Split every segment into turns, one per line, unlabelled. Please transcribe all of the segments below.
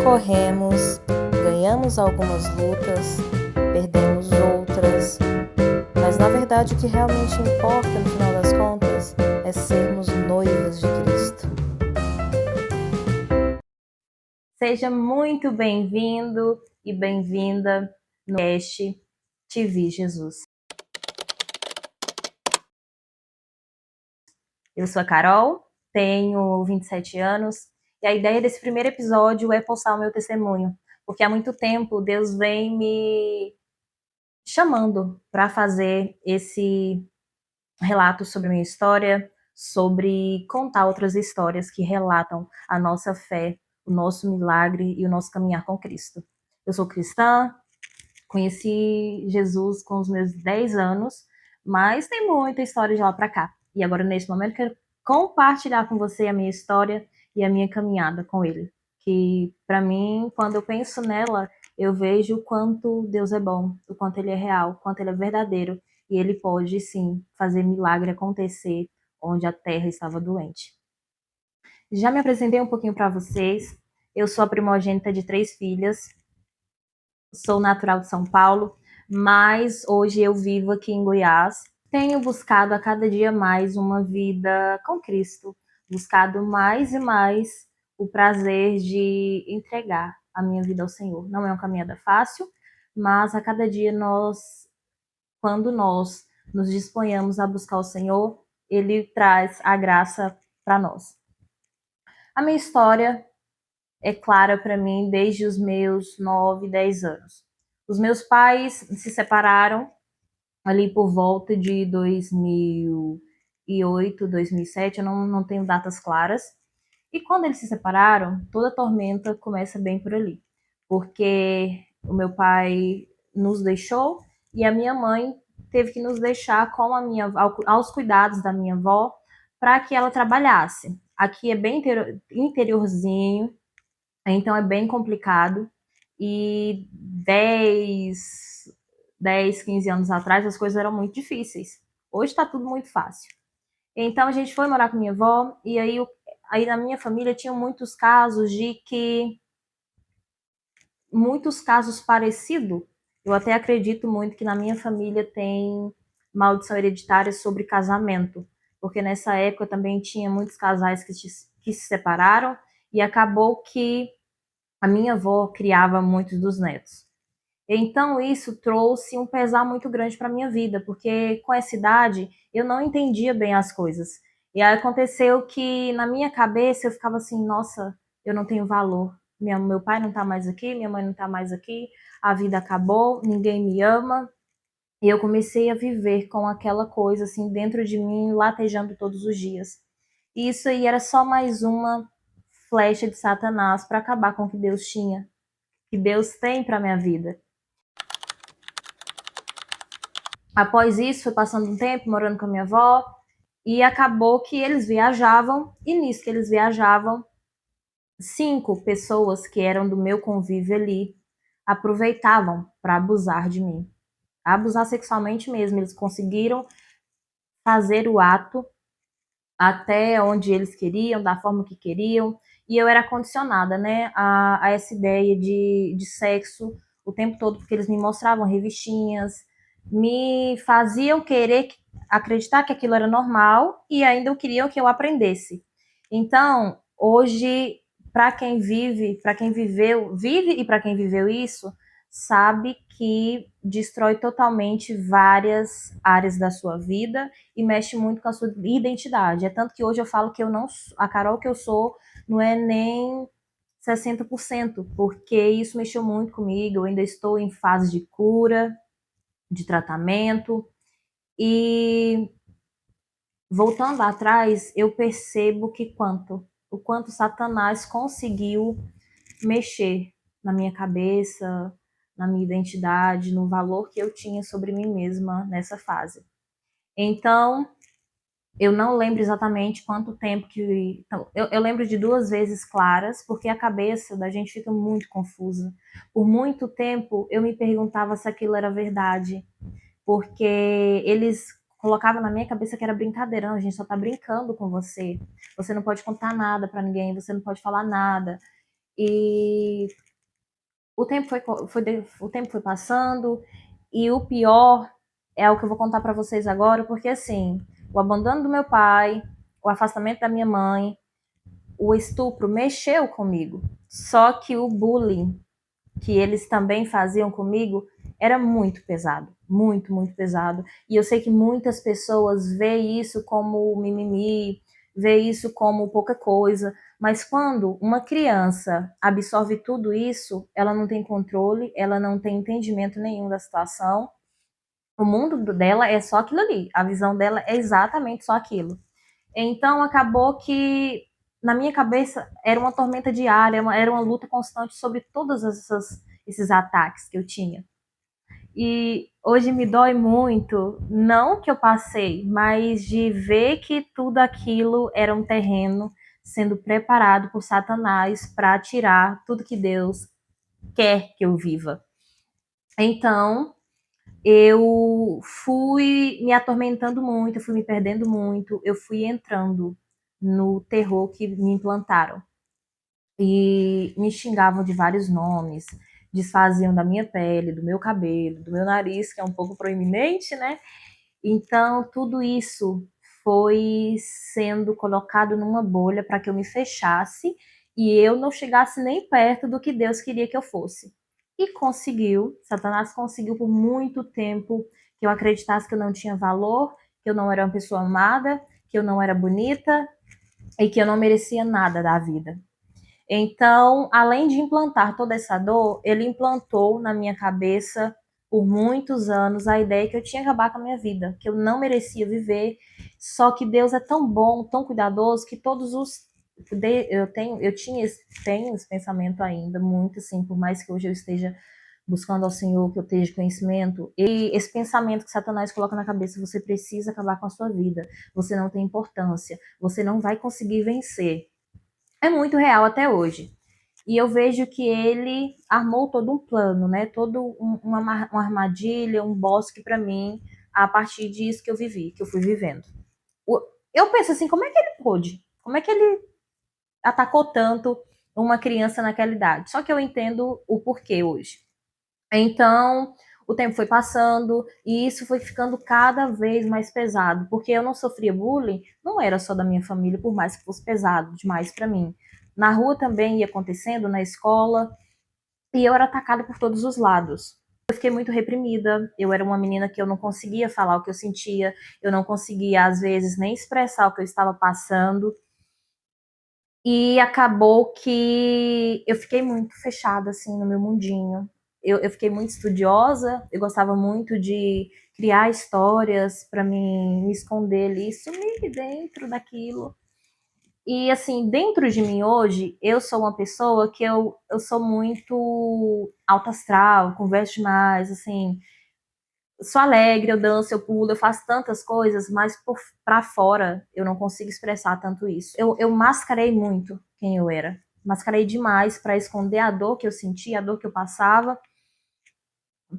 Corremos, ganhamos algumas lutas, perdemos outras, mas na verdade o que realmente importa no final das contas é sermos noivas de Cristo. Seja muito bem-vindo e bem-vinda no podcast Te Vi Jesus. Eu sou a Carol, tenho 27 anos e a ideia desse primeiro episódio é postar o meu testemunho, porque há muito tempo Deus vem me chamando para fazer esse relato sobre a minha história, sobre contar outras histórias que relatam a nossa fé, o nosso milagre e o nosso caminhar com Cristo. Eu sou cristã, conheci Jesus com os meus 10 anos, mas tem muita história de lá para cá. E agora, nesse momento, quero compartilhar com você a minha história e a minha caminhada com Ele. Que, para mim, quando eu penso nela, eu vejo o quanto Deus é bom, o quanto Ele é real, o quanto Ele é verdadeiro. E Ele pode, sim, fazer milagre acontecer onde a terra estava doente. Já me apresentei um pouquinho para vocês. Eu sou a primogênita de 3 filhas, sou natural de São Paulo, mas hoje eu vivo aqui em Goiás. Tenho buscado a cada dia mais uma vida com Cristo, buscado mais e mais o prazer de entregar a minha vida ao Senhor. Não é uma caminhada fácil, mas a cada dia quando nós nos disponhamos a buscar o Senhor, Ele traz a graça para nós. A minha história é clara para mim desde os meus 9, 10 anos. Os meus pais se separaram ali por volta de 2008, 2007, eu não tenho datas claras. E quando eles se separaram, toda tormenta começa bem por ali. Porque o meu pai nos deixou e a minha mãe teve que nos deixar com aos cuidados da minha avó para que ela trabalhasse. Aqui é bem interiorzinho, então é bem complicado. E 15 anos atrás as coisas eram muito difíceis. Hoje está tudo muito fácil. Então a gente foi morar com minha avó e aí na minha família tinha muitos casos parecidos. Eu até acredito muito que na minha família tem maldição hereditária sobre casamento, porque nessa época também tinha muitos casais que se separaram e acabou que a minha avó criava muitos dos netos. Então isso trouxe um pesar muito grande para minha vida, porque com essa idade eu não entendia bem as coisas. E aí aconteceu que na minha cabeça eu ficava assim, nossa, eu não tenho valor. Meu pai não tá mais aqui, minha mãe não tá mais aqui, a vida acabou, ninguém me ama. E eu comecei a viver com aquela coisa assim dentro de mim, latejando todos os dias. E isso aí era só mais uma flecha de Satanás para acabar com o que Deus tinha, que Deus tem para minha vida. Após isso, foi passando um tempo morando com a minha avó e acabou que eles viajavam e nisso que eles viajavam, 5 pessoas que eram do meu convívio ali aproveitavam para abusar de mim. Abusar sexualmente mesmo, eles conseguiram fazer o ato até onde eles queriam, da forma que queriam, e eu era condicionada, né, a essa ideia de sexo o tempo todo, porque eles me mostravam revistinhas, me faziam querer acreditar que aquilo era normal e ainda queriam que eu aprendesse. Então, hoje, para quem vive e para quem viveu isso, sabe que destrói totalmente várias áreas da sua vida e mexe muito com a sua identidade. É tanto que hoje eu falo que a Carol que eu sou não é nem 60%, porque isso mexeu muito comigo. Eu ainda estou em fase de cura, de tratamento. E voltando atrás, eu percebo o quanto Satanás conseguiu mexer na minha cabeça, na minha identidade, no valor que eu tinha sobre mim mesma nessa fase. Então, eu não lembro exatamente quanto tempo que. Então, eu lembro de 2 vezes claras, porque a cabeça da gente fica muito confusa. Por muito tempo eu me perguntava se aquilo era verdade, porque eles colocavam na minha cabeça que era brincadeira. Não, a gente só tá brincando com você. Você não pode contar nada para ninguém, você não pode falar nada. E o tempo foi passando, e o pior é o que eu vou contar para vocês agora, porque assim, o abandono do meu pai, o afastamento da minha mãe, o estupro mexeu comigo. Só que o bullying que eles também faziam comigo era muito pesado, muito, muito pesado. E eu sei que muitas pessoas veem isso como mimimi, vê isso como pouca coisa, mas quando uma criança absorve tudo isso, ela não tem controle, ela não tem entendimento nenhum da situação. O mundo dela é só aquilo ali, a visão dela é exatamente só aquilo. Então acabou que na minha cabeça era uma tormenta diária, era uma luta constante sobre todos esses ataques que eu tinha. E hoje me dói muito, não que eu passei, mas de ver que tudo aquilo era um terreno sendo preparado por Satanás para tirar tudo que Deus quer que eu viva. Então, eu fui me atormentando muito, eu fui me perdendo muito, eu fui entrando no terror que me implantaram. E me xingavam de vários nomes, desfaziam da minha pele, do meu cabelo, do meu nariz, que é um pouco proeminente, né? Então, tudo isso foi sendo colocado numa bolha para que eu me fechasse e eu não chegasse nem perto do que Deus queria que eu fosse. E conseguiu, Satanás conseguiu por muito tempo que eu acreditasse que eu não tinha valor, que eu não era uma pessoa amada, que eu não era bonita e que eu não merecia nada da vida. Então, além de implantar toda essa dor, ele implantou na minha cabeça por muitos anos a ideia que eu tinha que acabar com a minha vida, que eu não merecia viver. Só que Deus é tão bom, tão cuidadoso, que todos os tenho esse pensamento ainda muito assim, por mais que hoje eu esteja buscando ao Senhor, que eu esteja conhecimento, e esse pensamento que Satanás coloca na cabeça, você precisa acabar com a sua vida, você não tem importância, você não vai conseguir vencer, é muito real até hoje. E eu vejo que ele armou todo um plano, né? Uma armadilha, um bosque para mim, a partir disso que eu vivi, que eu fui vivendo. Eu penso assim, como é que ele pôde? Como é que ele atacou tanto uma criança naquela idade? Só que eu entendo o porquê hoje. Então, o tempo foi passando e isso foi ficando cada vez mais pesado, porque eu não sofria bullying, não era só da minha família, por mais que fosse pesado demais para mim. Na rua também ia acontecendo, na escola, e eu era atacada por todos os lados. Eu fiquei muito reprimida, eu era uma menina que eu não conseguia falar o que eu sentia, eu não conseguia, às vezes, nem expressar o que eu estava passando. E acabou que eu fiquei muito fechada, assim, no meu mundinho. Eu fiquei muito estudiosa, eu gostava muito de criar histórias para me esconder ali, sumir dentro daquilo. E, assim, dentro de mim hoje, eu sou uma pessoa que eu sou muito alta astral, converso demais, assim, sou alegre, eu danço, eu pulo, eu faço tantas coisas, mas pra fora eu não consigo expressar tanto isso. Eu mascarei muito quem eu era. Mascarei demais para esconder a dor que eu sentia, a dor que eu passava.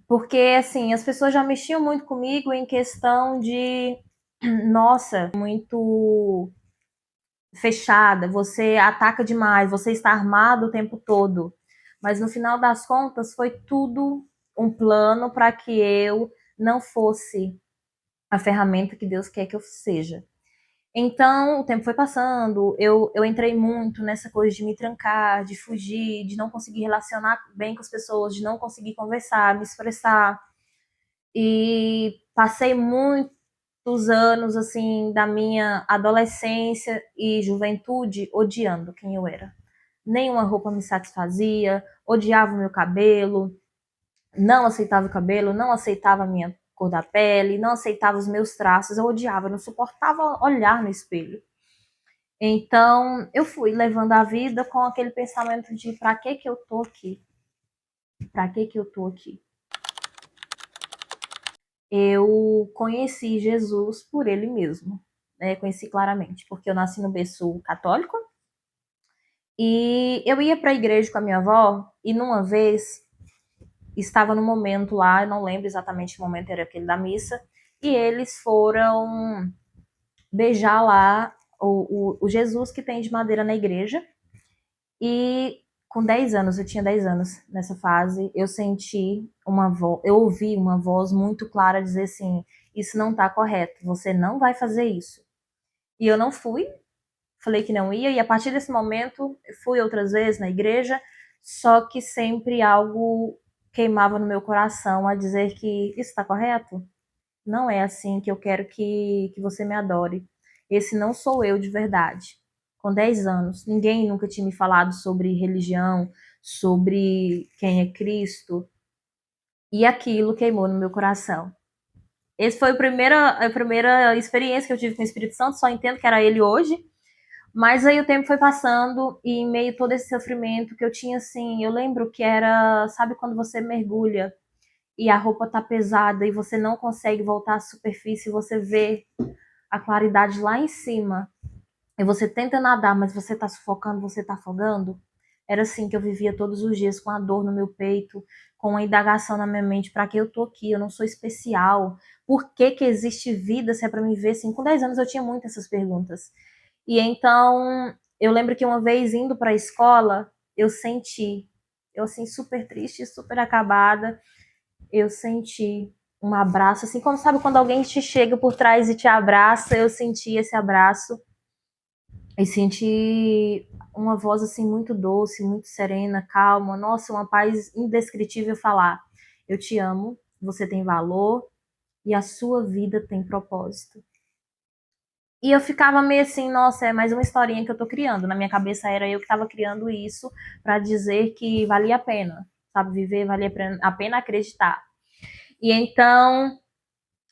Porque, assim, as pessoas já mexiam muito comigo em questão de, nossa, muito fechada, você ataca demais, você está armado o tempo todo. Mas no final das contas, foi tudo um plano para que eu não fosse a ferramenta que Deus quer que eu seja. Então, o tempo foi passando, eu entrei muito nessa coisa de me trancar, de fugir, de não conseguir relacionar bem com as pessoas, de não conseguir conversar, me expressar. E passei muitos anos, assim, da minha adolescência e juventude odiando quem eu era. Nenhuma roupa me satisfazia, odiava o meu cabelo, não aceitava o cabelo, não aceitava a minha cor da pele, não aceitava os meus traços, eu odiava, não suportava olhar no espelho. Então, eu fui levando a vida com aquele pensamento de pra que eu tô aqui? Pra que eu tô aqui? Eu conheci Jesus por ele mesmo, né? Conheci claramente, porque eu nasci no berço católico e eu ia para a igreja com a minha avó e numa vez estava no momento lá, eu não lembro exatamente o momento, era aquele da missa, e eles foram beijar lá o Jesus que tem de madeira na igreja. E Com 10 anos, eu tinha 10 anos nessa fase, eu senti uma voz, eu ouvi uma voz muito clara dizer assim: isso não tá correto, você não vai fazer isso. E eu não fui, falei que não ia, e a partir desse momento fui outras vezes na igreja, só que sempre algo queimava no meu coração a dizer que isso está correto? Não é assim que eu quero que você me adore. Esse não sou eu de verdade. Com 10 anos, ninguém nunca tinha me falado sobre religião, sobre quem é Cristo, e aquilo queimou no meu coração. Esse foi a primeira experiência que eu tive com o Espírito Santo, só entendo que era ele hoje, mas aí o tempo foi passando e em meio a todo esse sofrimento que eu tinha assim, eu lembro que era, sabe quando você mergulha e a roupa tá pesada e você não consegue voltar à superfície, você vê a claridade lá em cima e você tenta nadar, mas você tá sufocando, você tá afogando. Era assim que eu vivia todos os dias, com a dor no meu peito, com a indagação na minha mente, para que eu tô aqui? Eu não sou especial. Por que que existe vida se é para me ver assim? Com 10 anos eu tinha muitas essas perguntas. E então, eu lembro que uma vez indo para a escola, eu assim super triste, super acabada, eu senti um abraço, assim como sabe quando alguém te chega por trás e te abraça, eu senti esse abraço e senti uma voz assim muito doce, muito serena, calma, nossa, uma paz indescritível falar: eu te amo, você tem valor e a sua vida tem propósito. E eu ficava meio assim, nossa, é mais uma historinha que eu tô criando. Na minha cabeça era eu que tava criando isso para dizer que valia a pena, sabe? Viver valia a pena acreditar. E então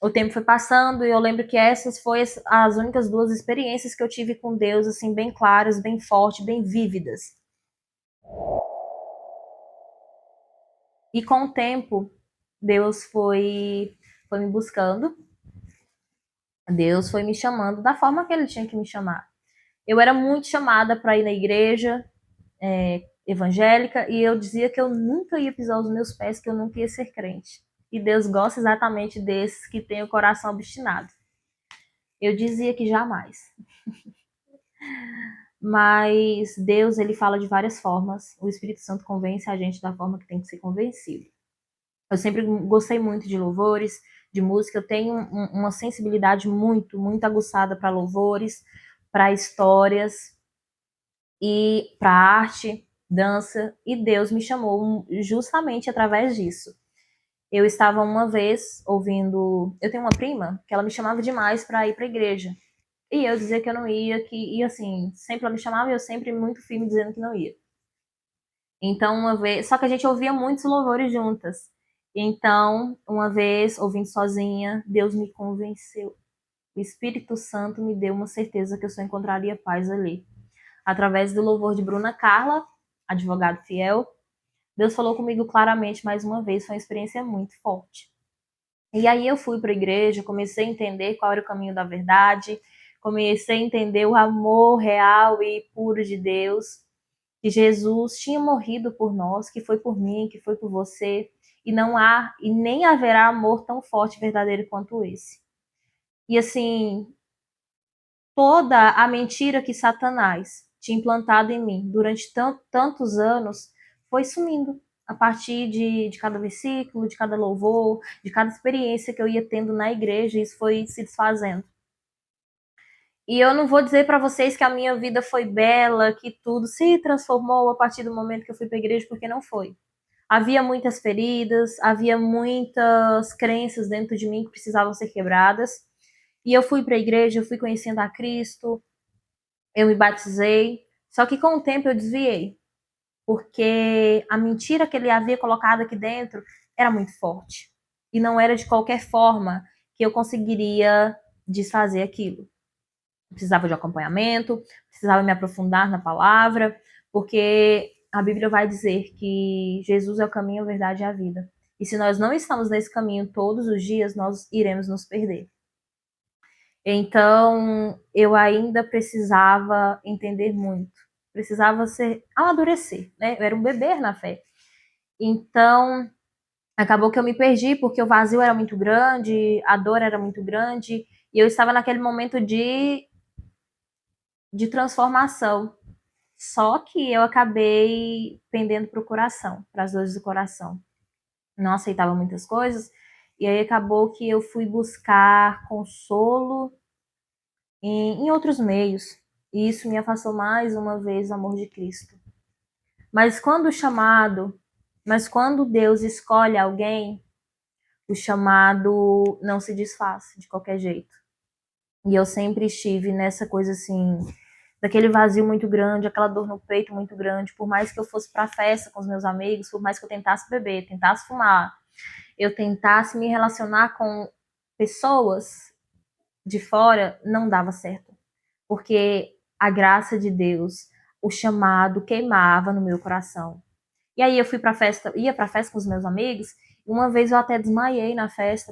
o tempo foi passando e eu lembro que essas foram as únicas duas experiências que eu tive com Deus, assim, bem claras, bem fortes, bem vívidas. E com o tempo, Deus foi me buscando, Deus foi me chamando da forma que Ele tinha que me chamar. Eu era muito chamada para ir na igreja evangélica e eu dizia que eu nunca ia pisar os meus pés, que eu nunca ia ser crente. E Deus gosta exatamente desses que têm o coração obstinado. Eu dizia que jamais. Mas Deus, ele fala de várias formas. O Espírito Santo convence a gente da forma que tem que ser convencido. Eu sempre gostei muito de louvores, de música. Eu tenho uma sensibilidade muito aguçada para louvores, para histórias e para arte, dança. E Deus me chamou justamente através disso. Eu estava uma vez ouvindo. Eu tenho uma prima que ela me chamava demais para ir para a igreja. E eu dizia que eu não ia, e assim, sempre ela me chamava e eu sempre muito firme dizendo que não ia. Então, uma vez, só que a gente ouvia muitos louvores juntas. Então, uma vez, ouvindo sozinha, Deus me convenceu. O Espírito Santo me deu uma certeza que eu só encontraria paz ali. Através do louvor de Bruna Carla, advogado fiel, Deus falou comigo claramente mais uma vez, foi uma experiência muito forte. E aí eu fui para a igreja, comecei a entender qual era o caminho da verdade, comecei a entender o amor real e puro de Deus, que Jesus tinha morrido por nós, que foi por mim, que foi por você, e não há e nem haverá amor tão forte e verdadeiro quanto esse. E assim, toda a mentira que Satanás tinha implantado em mim durante tantos anos foi sumindo a partir de cada versículo, de cada louvor, de cada experiência que eu ia tendo na igreja, isso foi se desfazendo. E eu não vou dizer para vocês que a minha vida foi bela, que tudo se transformou a partir do momento que eu fui para a igreja, porque não foi. Havia muitas feridas, havia muitas crenças dentro de mim que precisavam ser quebradas. E eu fui para a igreja, eu fui conhecendo a Cristo, eu me batizei. Só que com o tempo eu desviei, porque a mentira que ele havia colocado aqui dentro era muito forte. E não era de qualquer forma que eu conseguiria desfazer aquilo. Precisava de acompanhamento, precisava me aprofundar na palavra, porque a Bíblia vai dizer que Jesus é o caminho, a verdade e a vida. E se nós não estamos nesse caminho todos os dias, nós iremos nos perder. Então, eu ainda precisava entender muito, precisava amadurecer, né? Eu era um bebê na fé. Então, acabou que eu me perdi porque o vazio era muito grande, a dor era muito grande, e eu estava naquele momento de transformação. Só que eu acabei pendendo para o coração, para as dores do coração. Não aceitava muitas coisas, e aí acabou que eu fui buscar consolo em outros meios. E isso me afastou mais uma vez do amor de Cristo. Mas quando o chamado, mas quando Deus escolhe alguém, o chamado não se desfaz de qualquer jeito. E eu sempre estive nessa coisa assim, daquele vazio muito grande, aquela dor no peito muito grande, por mais que eu fosse pra festa com os meus amigos, por mais que eu tentasse beber, tentasse fumar, eu tentasse me relacionar com pessoas de fora, não dava certo. Porque a graça de Deus, o chamado queimava no meu coração. E aí eu fui pra festa, ia pra festa com os meus amigos, e uma vez eu até desmaiei na festa,